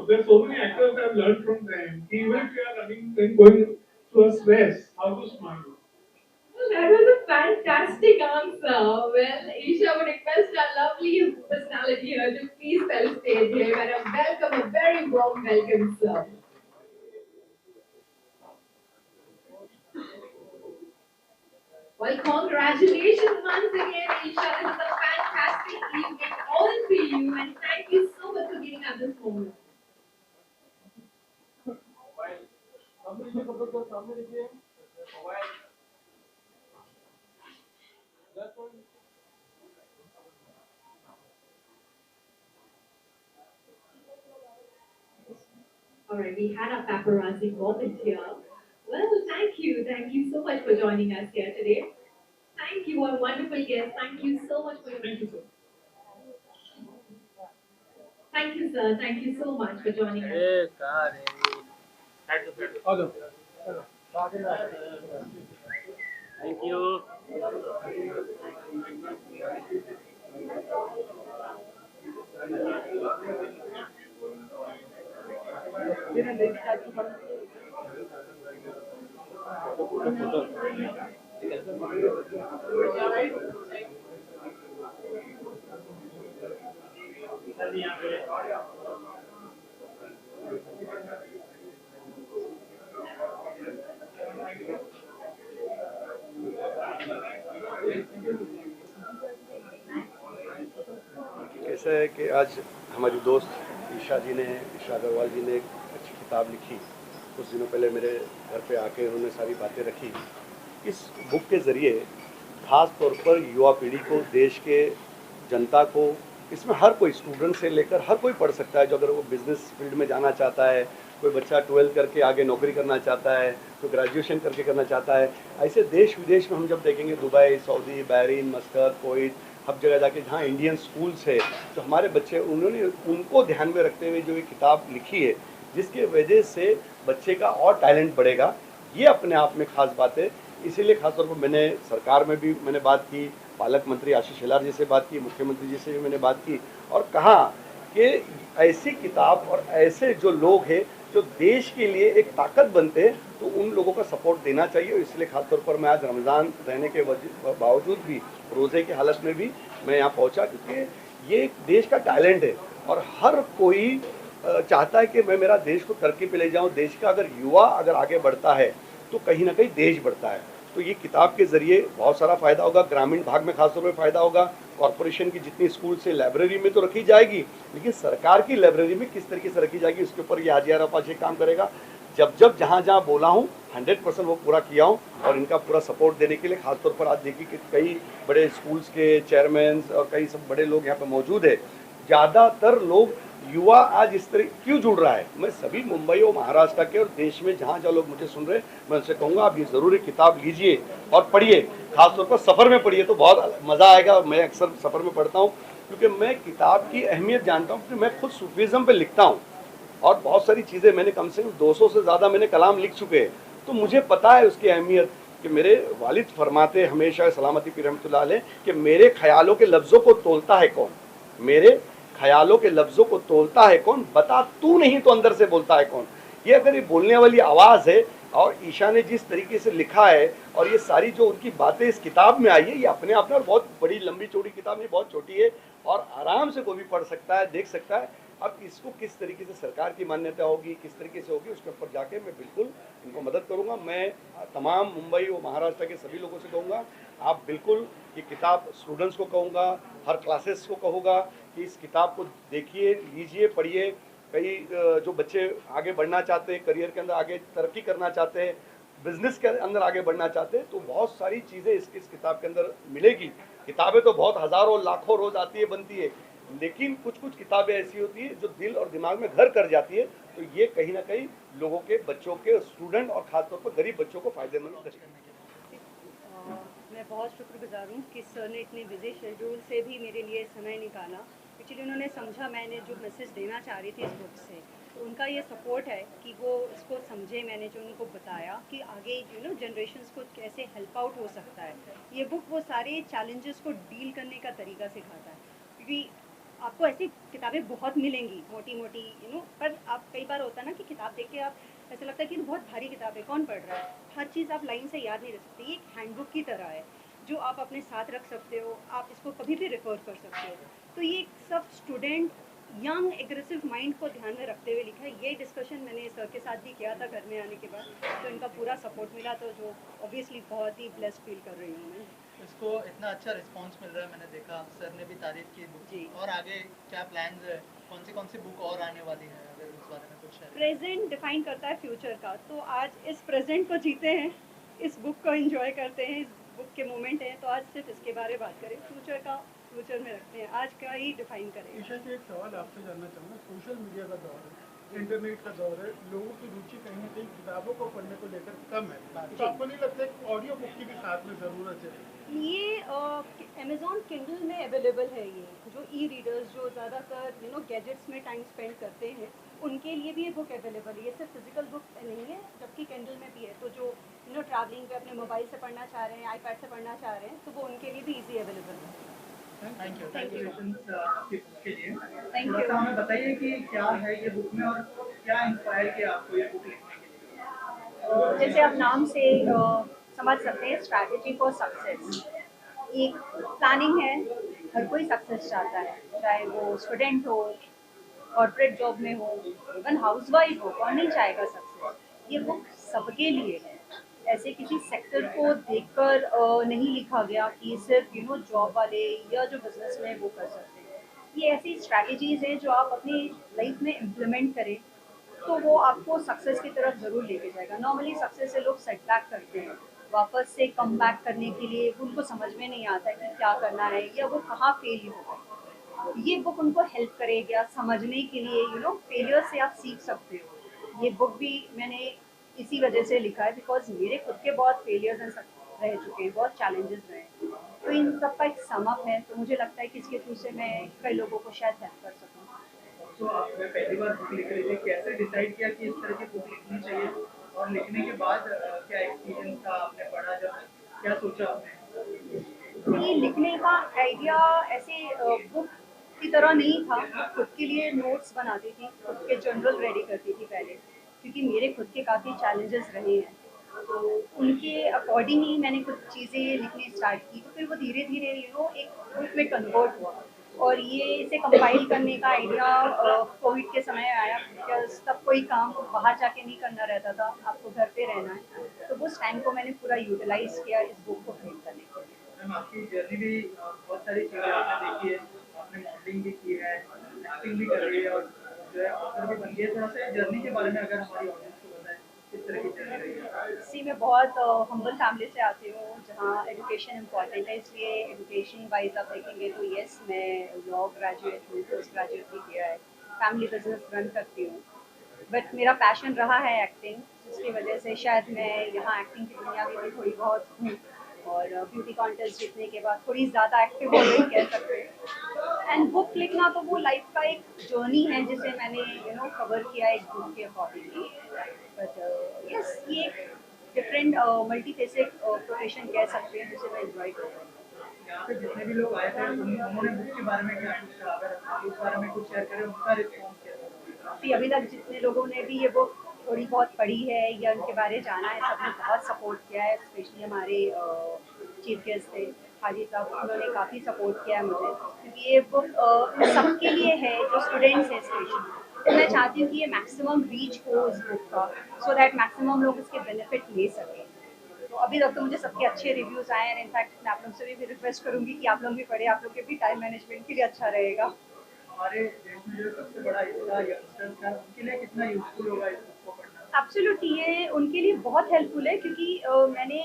there's so many actors I've learned from them. Even if you are running, then going through a stress, how to smile. Well, that was a fantastic answer. Well, Isha would request our lovely personality here to please tell stage here and a welcome, a very warm welcome, sir. Well, congratulations once again, Isha. This is a fantastic evening all for you, and thank you so much for giving us this moment. All right, we had a paparazzi moment here. Well, thank you so much for joining us here today. Thank you, our wonderful guest. Thank you so much for your. Thank you, sir. Thank you, sir. Thank you so much for joining us. Hello. Thank you. कैसा है कि आज हमारी दोस्त ईशा जी ने, ईशा अग्रवाल जी ने एक अच्छी किताब लिखी। कुछ दिनों पहले मेरे घर पे आके उन्होंने सारी बातें रखी। इस बुक के ज़रिए ख़ास तौर पर युवा पीढ़ी को, देश के जनता को, इसमें हर कोई स्टूडेंट से लेकर हर कोई पढ़ सकता है। जो अगर वो बिज़नेस फील्ड में जाना चाहता है, कोई बच्चा 12 करके आगे नौकरी करना चाहता है, कोई ग्रेजुएशन करके करना चाहता है, ऐसे देश विदेश में हम जब देखेंगे, Dubai, Saudi, Bahrain, Muscat, Kuwait, हर जगह जाके जहाँ इंडियन स्कूल्स है, जो हमारे बच्चे, उन्होंने उनको ध्यान में रखते हुए जो ये किताब लिखी है, जिसके वजह से बच्चे का और टैलेंट बढ़ेगा, ये अपने आप में ख़ास बात है। इसीलिए खासतौर पर मैंने सरकार में भी मैंने बात की, पालक मंत्री आशीष शेलार जी से बात की, मुख्यमंत्री जी से भी मैंने बात की और कहा कि ऐसी किताब और ऐसे जो लोग हैं जो देश के लिए एक ताकत बनते हैं, तो उन लोगों का सपोर्ट देना चाहिए। इसलिए खासतौर पर मैं आज रमज़ान रहने के बावजूद भी, रोज़े की हालत में भी मैं यहाँ पहुँचा, क्योंकि ये एक देश का टैलेंट है और हर कोई चाहता है कि मैं मेरा देश को तरक्की पे ले जाऊँ। देश का अगर युवा अगर आगे बढ़ता है तो कहीं ना कहीं देश बढ़ता है। तो ये किताब के ज़रिए बहुत सारा फ़ायदा होगा, ग्रामीण भाग में खासतौर पर फ़ायदा होगा। कॉरपोरेशन की जितनी स्कूल से लाइब्रेरी में तो रखी जाएगी, लेकिन सरकार की लाइब्रेरी में किस तरीके से रखी जाएगी, उसके ऊपर ये हाजिया अपाचे काम करेगा। जब जहाँ जहाँ बोला हूँ 100% वो पूरा किया हूँ और इनका पूरा सपोर्ट देने के लिए खासतौर पर आज देखिए कि कई बड़े स्कूल्स के चेयरमैन और कई सब बड़े लोग यहाँ पे मौजूद है। ज़्यादातर लोग युवा आज इस तरह क्यों जुड़ रहा है, मैं सभी मुंबई और महाराष्ट्र के और देश में जहाँ जहाँ लोग मुझे सुन रहे हैं, मैं उनसे कहूँगा आप ये ज़रूर किताब लीजिए और पढ़िए। खासतौर पर सफ़र में पढ़िए तो बहुत मज़ा आएगा। मैं अक्सर सफ़र में पढ़ता हूँ क्योंकि मैं किताब की अहमियत जानता हूँ, क्योंकि मैं खुद सूफीज़म पे लिखता हूँ और बहुत सारी चीज़ें मैंने कम से कम 200 से ज़्यादा मैंने कलाम लिख चुके हैं, तो मुझे पता है उसकी अहमियत। कि मेरे वालिद फरमाते हमेशा सलामती पीर रहमतुल्लाह अलैह कि मेरे ख्यालों के लफ्ज़ों को तोलता है कौन, मेरे ख्यालों के लफ्ज़ों को तोलता है कौन, बता तू नहीं तो अंदर से बोलता है कौन। ये अगर ये बोलने वाली आवाज़ है और ईशा ने जिस तरीके से लिखा है और ये सारी जो उनकी बातें इस किताब में आई है, ये अपने आप में बहुत बड़ी लंबी चौड़ी किताब है, बहुत छोटी है और आराम से कोई भी पढ़ सकता है, देख सकता है। अब इसको किस तरीके से सरकार की मान्यता होगी, किस तरीके से होगी, उसके ऊपर जाके मैं बिल्कुल इनको मदद करूंगा। मैं तमाम मुंबई और महाराष्ट्र के सभी लोगों से कहूँगा आप बिल्कुल ये किताब, स्टूडेंट्स को कहूँगा, हर क्लासेस को कहूँगा कि इस किताब को देखिए, लीजिए, पढ़िए। कई जो बच्चे आगे बढ़ना चाहते हैं, करियर के अंदर आगे तरक्की करना चाहते हैं, बिजनेस के अंदर आगे बढ़ना चाहते हैं, तो बहुत सारी चीज़ें इस किताब के अंदर मिलेगी। किताबें तो बहुत हज़ारों लाखों रोज़ आती है, बनती है, लेकिन कुछ कुछ किताबें ऐसी होती है जो दिल और दिमाग में घर कर जाती है। तो ये कहीं ना कहीं लोगों के, बच्चों के, स्टूडेंट और ख़ासतौर पर गरीब बच्चों को फ़ायदेमंद करेगी। मैं बहुत शुक्रगुजार हूँ कि सर ने इतने बिजी शेड्यूल से भी मेरे लिए समय निकाला। एक्चुअली उन्होंने समझा मैंने जो मैसेज देना चाह रही थी इस बुक से, तो उनका ये सपोर्ट है कि वो इसको समझे। मैंने जो उनको बताया कि आगे जनरेशन्स को कैसे हेल्प आउट हो सकता है, ये बुक वो सारे चैलेंजेस को डील करने का तरीका सिखाता है। क्योंकि आपको ऐसी किताबें बहुत मिलेंगी मोटी मोटी पर आप कई बार होता है ना कि किताब देख के आप ऐसा लगता है कि बहुत भारी किताब है, कौन पढ़ रहा है, हर चीज़ आप लाइन से याद नहीं रख सकते। ये एक हैंडबुक की तरह है जो आप अपने साथ रख सकते हो, आप इसको कभी भी रेफर कर सकते हो। तो ये सब स्टूडेंट यंग एग्रेसिव माइंड को ध्यान में रखते हुए लिखा है। ये डिस्कशन मैंने सर के साथ भी किया था घर में आने के बाद, तो इनका पूरा सपोर्ट मिला, तो जो ऑब्वियसली बहुत ही ब्लेस्ड फील कर रही हूँ मैं। इसको इतना अच्छा रिस्पांस मिल रहा है, मैंने देखा सर ने भी तारीफ की बुक जी। की। और आगे क्या प्लान्स है, कौन सी बुक और आने वाली है, अगर उस बारे में कुछ शेयर करें। प्रेजेंट डिफाइन करता है फ्यूचर का, तो आज इस प्रेजेंट को जीते हैं, इस बुक को एंजॉय करते हैं, इस बुक के मोमेंट हैं, तो आज सिर्फ इसके बारे में बात करें, फ्यूचर का फ्यूचर में रखते हैं, आज का ही डिफाइन करें। ईशा जी, एक सवाल आपसे जानना चाहूँगा। सोशल मीडिया का दौर है, इंटरनेट का दौर है, लोगों की रुचि कहीं ना कहीं किताबों को पढ़ने को लेकर कम है, तो आपको नहीं लगता एक ऑडियो बुक की भी साथ में ज़रूरत है? ये अमेज़ॉन किंडल में अवेलेबल है। ये जो ई रीडर्स जो ज़्यादातर गैजेट्स में टाइम स्पेंड करते हैं, उनके लिए भी ये बुक अवेलेबल है। ये सिर्फ फिजिकल बुक नहीं है, जबकि किंडल में भी है। तो जो ट्रैवलिंग पे अपने मोबाइल से पढ़ना चाह रहे हैं, आईपैड से पढ़ना चाह रहे हैं, तो वो उनके लिए भी ईजी अवेलेबल है। Thank you. Congratulations, आपकी बुक के लिए। Thank थोड़ा you. सा हमें बताइए कि क्या है ये बुक में और क्या इंस्पायर किया आपको ये बुक लिखने के लिए? जैसे आप नाम से समझ सकते हैं, स्ट्रैटेजी फॉर सक्सेस एक प्लानिंग है। हर कोई सक्सेस चाहता है, चाहे वो स्टूडेंट हो, कॉर्पोरेट जॉब में हो, इवन हाउसवाइफ हो, कौन नहीं चाहेगा सक्सेस। ये बुक सबके लिए है। ऐसे किसी सेक्टर को देखकर नहीं लिखा गया कि सिर्फ जॉब वाले या जो बिजनेस में वो कर सकते हैं। ये ऐसी स्ट्रैटेजीज हैं जो आप अपनी लाइफ में इम्प्लीमेंट करें तो वो आपको सक्सेस की तरफ ज़रूर लेके जाएगा। नॉर्मली सक्सेस से लोग सेटबैक करते हैं, वापस से कम बैक करने के लिए उनको समझ में नहीं आता है कि क्या करना है या वो कहाँ फेल हो गए। ये बुक उनको हेल्प करेगा समझने के लिए, फेलियर से आप सीख सकते हो। ये बुक भी मैंने इसी वजह से लिखा है, बिकॉज मेरे खुद के बहुत फेलियर्स रह चुके हैं, बहुत चैलेंजेस रहे हैं, तो इन सब का एक समअप है। तो मुझे लगता है कि इसके थ्रू से मैं कई लोगों को शायद हेल्प कर सकूँ। तो आपने पहली बार बुक लिख रही थी, कैसे डिसाइड किया कि इस तरह की बुक लिखनी चाहिए और लिखने के बाद क्या एक्सपीरियंस था, आपने पढ़ा जब, क्या सोचा आपने? ये लिखने का आइडिया ऐसे बुक की तरह नहीं था। खुद के लिए नोट्स बनाती थी, खुद के जर्नल रेडी करती थी पहले, क्योंकि मेरे खुद के काफ़ी चैलेंजेस रहे हैं, तो उनके अकॉर्डिंगली मैंने कुछ चीज़ें लिखनी स्टार्ट की। तो फिर वो धीरे धीरे एक बुक में कन्वर्ट हुआ, और ये इसे कंपाइल करने का आइडिया कोविड के समय आया, बिकॉज तब कोई काम बाहर जाके नहीं करना रहता था, आपको घर पे रहना है, तो उस टाइम को मैंने पूरा यूटिलाइज किया इस बुक को प्रिंट करने के लिए। मैम, आपकी जर्नी भी बहुत सारी चीज़ें आपने देखी है, आपने मॉडलिंग भी की है, एक्टिंग भी कर रही है और जो है ऑथर भी बन गई है। थोड़ा सा जर्नी के बारे में अगर हमारी ऑडियंस को बताएं, किस तरह की जर्नी रही है? सी मैं बहुत हम्बल फैमिली से आती हूँ, जहाँ एजुकेशन इम्पॉर्टेंट है, इसलिए एजुकेशन वाइज आप देखेंगे तो येस, मैं लॉ ग्रेजुएट हूँ, पोस्ट ग्रेजुएट भी किया है, फैमिली बिजनेस रन करती हूँ, बट मेरा पैशन रहा है एक्टिंग, जिसकी वजह से शायद मैं यहाँ एक्टिंग की दुनिया में भी थोड़ी बहुत हूँ, और ब्यूटी कॉन्टेस्ट जीतने के बाद थोड़ी ज़्यादा एक्टिव हो गई कह सकते हैं। एंड बुक लिखना तो वो लाइफ का एक जर्नी है जिसे मैंने कवर किया एक बुक के अकॉर्डिंगली। बट यस, ये डिफरेंट मल्टीफेसेड प्रोफेशन कह सकते हैं जिसे मैं एंजॉय कर रही हूँ। यहाँ पे जितने भी लोग आए थे उन्होंने बुक के बारे में क्या कुछ कहा, अगर आप उस बारे में कुछ शेयर करें, उनका रिस्पॉन्स क्या था? कि अभी तक जितने लोगों ने भी ये बुक थोड़ी बहुत पढ़ी है या उनके बारे जाना है, सबने बहुत सपोर्ट किया है। स्पेशली हमारे चीफ गेस्ट थे हाजी साहब, उन्होंने काफ़ी सपोर्ट किया है मुझे, क्योंकि ये बुक सबके लिए है जो स्टूडेंट्स हैं स्पेशली। तो मैं चाहती हूँ कि ये मैक्सिमम रीच हो इस बुक का, सो दैट मैक्सिमम लोग इसके बेनिफिट ले सकें। तो अभी तक तो मुझे सबके अच्छे रिव्यूज़ आए हैं। इनफैक्ट मैं आप लोग से भी रिक्वेस्ट करूँगी कि आप लोग भी पढ़ें, आप लोग के भी टाइम मैनेजमेंट के लिए अच्छा रहेगा। हमारे देश में जो सबसे बड़ा हिस्सा यंगस्टर्स का, उनके लिए कितना यूजफुल होगा इस बुक को पढ़ना? एब्सोल्युटली, ये उनके लिए बहुत हेल्पफुल है, क्योंकि मैंने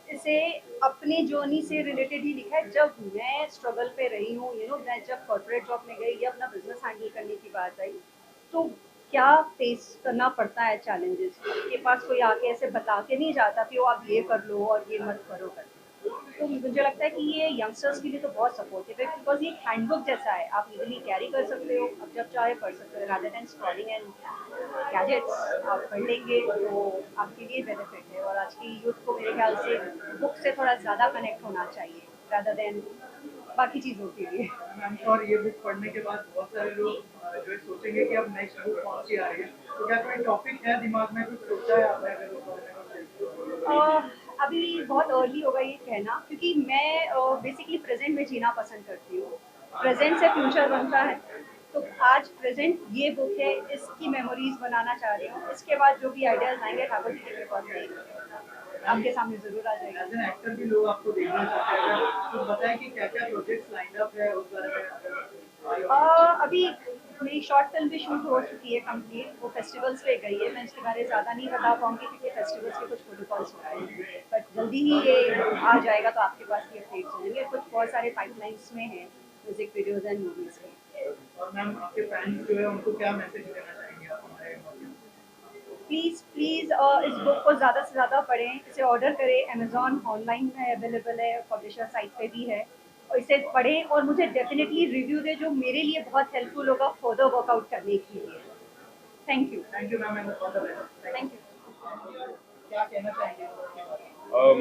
इसे अपनी जर्नी से रिलेटेड ही लिखा है। जब मैं स्ट्रगल पे रही हूँ, मैं जब कॉर्पोरेट जॉब में गई या अपना बिजनेस हैंडल करने की बात आई, तो क्या फेस करना पड़ता है चैलेंजेस। आपके पास कोई आके ऐसे बता के नहीं जाता कि वो आप ये कर लो और ये मत करो कर। तो मुझे लगता है कि ये यंगस्टर्स के लिए तो बहुत सपोर्टिव है, बिकॉज ये एक हैंडबुक जैसा है, आप इजीली कैरी कर सकते हो, अब जब चाहे पढ़ सकते हो, rather than scrolling and gadgets. आप पढ़ लेंगे तो आपके लिए बेनिफिट है। और आज की यूथ को मेरे ख्याल से बुक से थोड़ा ज़्यादा कनेक्ट होना चाहिए, रादर देन बाकी चीज़ों के लिए। आई एम श्योर ये बुक पढ़ने के बाद बहुत सारे लोग जो है सोचेंगे कि अब नेक्स्ट बुक कौन सी आ रही है, तो क्या कोई टॉपिक है दिमाग में, कुछ सोचा है आपने अगर उस बारे में कुछ? अभी बहुत अर्ली होगा ये कहना, क्योंकि मैं बेसिकली प्रेजेंट में जीना पसंद करती हूँ। प्रेजेंट से फ्यूचर बनता है, तो आज प्रेजेंट ये बुक है, इसकी मेमोरीज बनाना चाह रही हूँ। इसके बाद जो भी आइडियाज आएंगे ठाकुर जी के कृपा से आपके सामने जरूर आ जाएगा। एज एन एक्टर भी लोग आपको देखना चाहते हैं, अगर कुछ बताएं कि क्या क्या प्रोजेक्ट्स लाइन अप है उस बारे में अभी मेरी शॉर्ट फिल्म भी शूट हो चुकी है कंप्लीट, वो फेस्टिवल्स पे गई है। मैं इसके बारे में ज़्यादा नहीं बता पाऊंगी क्योंकि फेस्टिवल्स के कुछ प्रोटोकॉल्स हो रहे हैं, बट जल्दी ही ये आ जाएगा तो आपके पास ये अपडेट्स होंगे। कुछ बहुत सारे पाइपलाइंस में हैं म्यूजिक वीडियोज़ एंड मूवीज़ के। और मैम आपके फैंस जो है उनको क्या मैसेज देना चाहेंगे आप हमारे प्लीज़ प्लीज़ इस बुक को ज़्यादा से ज़्यादा पढ़ें, इसे ऑर्डर करें। अमेज़ॉन ऑनलाइन में अवेलेबल है, पब्लिशर साइट पे भी है, और इसे पढ़ें और मुझे डेफिनेटली रिव्यू दें, जो मेरे लिए बहुत हेल्पफुल होगा फर्दर वर्कआउट करने के लिए। Thank you ma'am and all the best. Thank you. क्या कहना चाहेंगे उसके बारे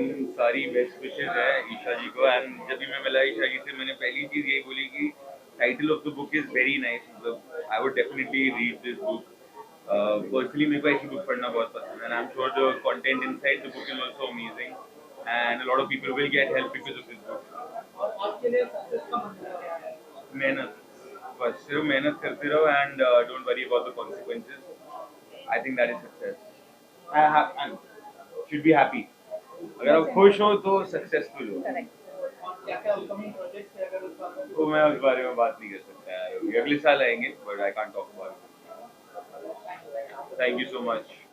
में? सारी बेस्ट विशेज है ईशा जी को। एंड जब भी मैं मिला ईशा जी से, मैंने पहली चीज यही बोली कि title of the book is very nice, मतलब I would definitely read this book. Personally मेरे को ऐसी बुक पढ़ना बहुत पसंद है, and I am sure the content inside the book is also amazing, and a lot of people will get help because of this book. और आपके लिए सक्सेस का मंत्र क्या है? मेहनत, बस सिर्फ मेहनत करते रहो and don't worry about the consequences. I think that is success. I should be happy. अगर आप खुश हो तो सक्सेसफुल हो। क्या क्या अपकमिंग प्रोजेक्ट्स है अगर उस बारे में? तो मैं उस बारे में बात नहीं कर सकता यार, अगले साल आएंगे, but I can't talk about it. Thank you so much.